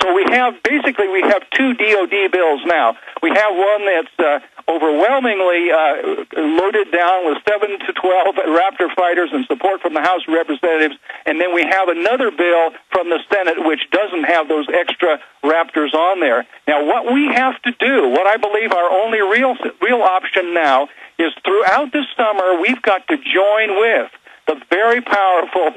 So we have two DOD bills now. We have one that's overwhelmingly loaded down with 7 to 12 Raptor fighters and support from the House of Representatives, and then we have another bill from the Senate which doesn't have those extra Raptors on there. Now, what we have to do, what I believe our only real option now, is throughout this summer we've got to join with the very powerful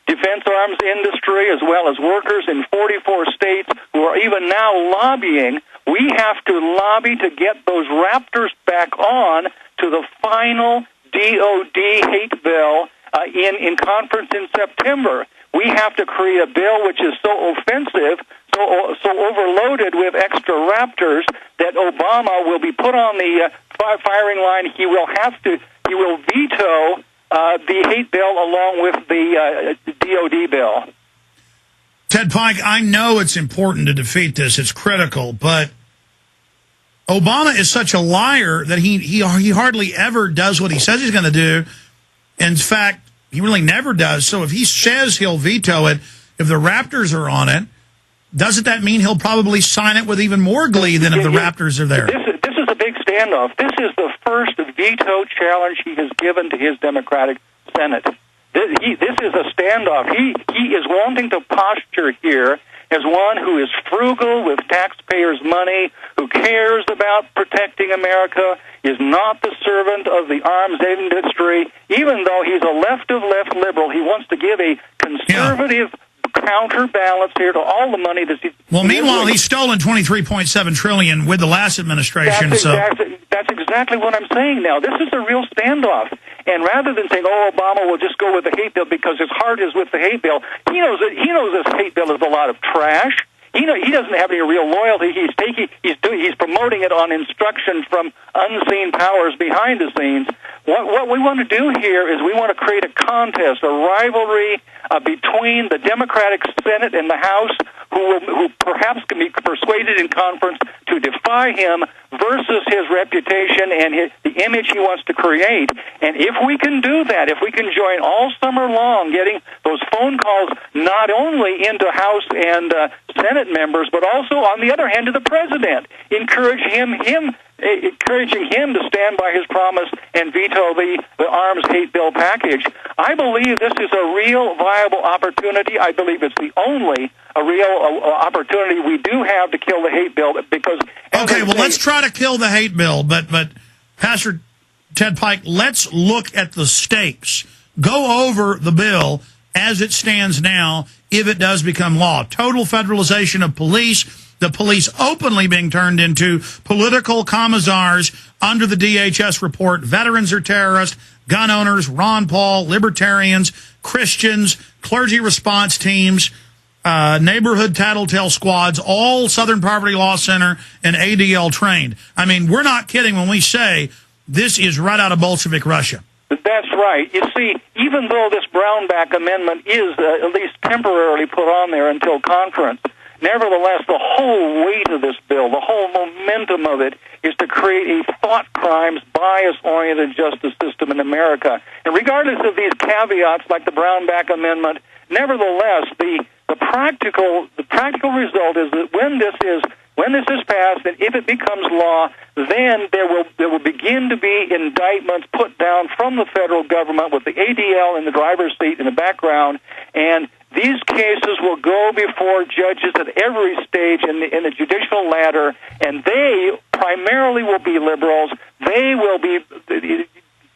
defense arms industry, as well as workers in 44 states who are even now lobbying. We have to lobby to get those Raptors back on to the final DOD hate bill in conference in September. We have to create a bill which is so offensive, so overloaded with extra Raptors that Obama will be put on the firing line. He will veto the hate bill along with the DOD bill. Ted Pike, I know it's important to defeat this. It's critical, but Obama is such a liar that he hardly ever does what he says he's going to do. In fact, he really never does. So if he says he'll veto it, if the Raptors are on it, doesn't that mean he'll probably sign it with even more glee than if the Raptors are there? This is a big standoff. This is the first veto challenge he has given to his Democratic Senate. This is a standoff. He is wanting to posture here as one who is frugal with taxpayers' money, who cares about protecting America, is not the servant of the arms industry. Even though he's a left-of-left liberal, he wants to give a conservative counterbalance here to all the money that he's... Well, meanwhile, he's stolen $23.7 trillion with the last administration. That's exactly what I'm saying now. This is a real standoff. And rather than saying, "Oh, Obama will just go with the hate bill because his heart is with the hate bill," he knows this hate bill is a lot of trash. He doesn't have any real loyalty. He's promoting it on instruction from unseen powers behind the scenes. What we want to do here is we want to create a contest, a rivalry between the Democratic Senate and the House, who perhaps can be persuaded in conference to defy him, versus his reputation and the image he wants to create. And if we can do that, if we can join all summer long, getting those phone calls not only into House and Senate members, but also, on the other hand, to the President, encouraging him to stand by his promise and veto the arms hate bill package. I believe this is a real viable opportunity. I believe it's the only real opportunity we do have to kill the hate bill, because... Okay, well, let's try to kill the hate bill, but Pastor Ted Pike, let's look at the stakes. Go over the bill as it stands now if it does become law. Total federalization of police, the police openly being turned into political commissars under the DHS report. Veterans are terrorists, gun owners, Ron Paul, libertarians, Christians, clergy response teams, neighborhood tattletale squads, all Southern Poverty Law Center and ADL trained. I mean, we're not kidding when we say this is right out of Bolshevik Russia. That's right. You see, even though this Brownback Amendment is at least temporarily put on there until conference, nevertheless, the whole weight of this bill, the whole momentum of it, is to create a thought crimes, bias-oriented justice system in America. And regardless of these caveats like the Brownback Amendment, nevertheless, the practical result is that when this is passed, and if it becomes law, then there will begin to be indictments put down from the federal government with the ADL in the driver's seat in the background, and these cases will go before judges at every stage in the judicial ladder, and they primarily will be liberals. They will be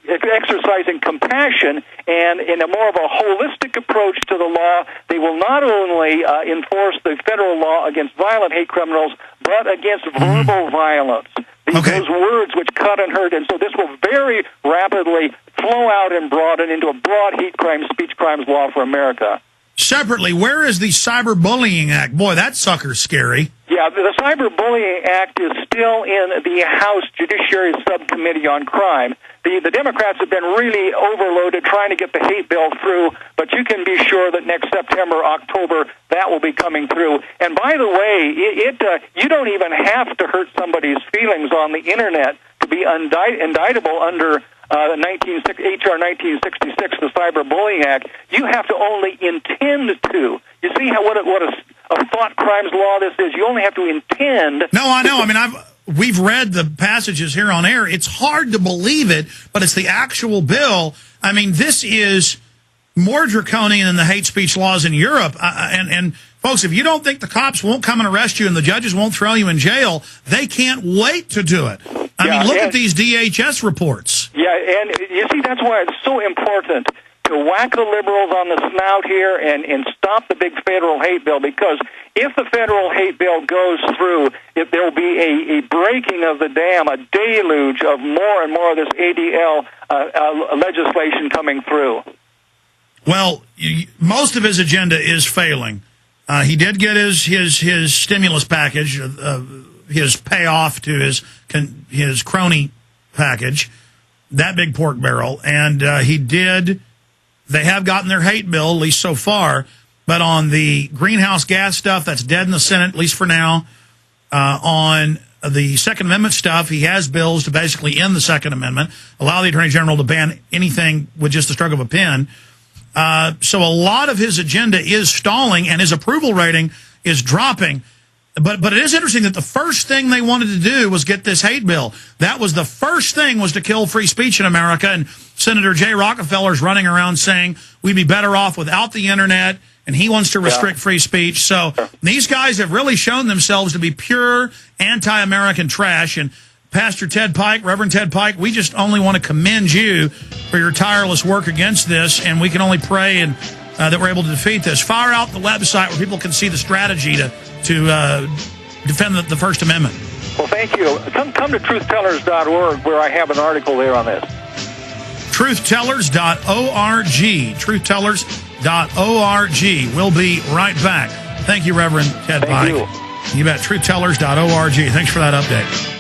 exercising compassion and in a more of a holistic approach to the law. They will not only enforce the federal law against violent hate criminals, but against verbal violence. Those words which cut and hurt. And so this will very rapidly flow out and broaden into a broad hate crimes, speech crimes law for America. Separately, where is the Cyberbullying Act? Boy, that sucker's scary. Yeah, the Cyberbullying Act is still in the House Judiciary Subcommittee on Crime. The Democrats have been really overloaded trying to get the hate bill through, but you can be sure that next September, October, that will be coming through. And by the way, you don't even have to hurt somebody's feelings on the Internet to be indictable under HR 1966, the Cyberbullying Act. You have to only intend to. You see what thought crimes law this is. You only have to intend. No, I know. I mean, we've read the passages here on air. It's hard to believe it, but it's the actual bill. I mean, this is more draconian than the hate speech laws in Europe. And folks, if you don't think the cops won't come and arrest you and the judges won't throw you in jail, they can't wait to do it. I mean, look at these DHS reports. Yeah, and you see, that's why it's so important to whack the liberals on the snout here and stop the big federal hate bill, because if the federal hate bill goes through, there will be a breaking of the dam, a deluge of more and more of this ADL legislation coming through. Well, most of his agenda is failing. He did get his stimulus package, his payoff to his crony package, that big pork barrel, and they have gotten their hate bill, at least so far, but on the greenhouse gas stuff, that's dead in the Senate, at least for now. On the Second Amendment stuff, he has bills to basically end the Second Amendment, allow the Attorney General to ban anything with just the stroke of a pen. So a lot of his agenda is stalling, and his approval rating is dropping. But it is interesting that the first thing they wanted to do was get this hate bill. That was the first thing, was to kill free speech in America. And Senator Jay Rockefeller's running around saying we'd be better off without the internet, and he wants to restrict free speech. So these guys have really shown themselves to be pure anti-American trash. And Pastor Ted Pike, Reverend Ted Pike, we just only want to commend you for your tireless work against this, and we can only pray and that we're able to defeat this. Fire out the website where people can see the strategy to defend the First Amendment. Well, thank you. Come to truthtellers.org, where I have an article there on this. Truthtellers.org. Truthtellers.org. We'll be right back. Thank you, Reverend Ted Pike. Thank you. You bet. Truthtellers.org. Thanks for that update.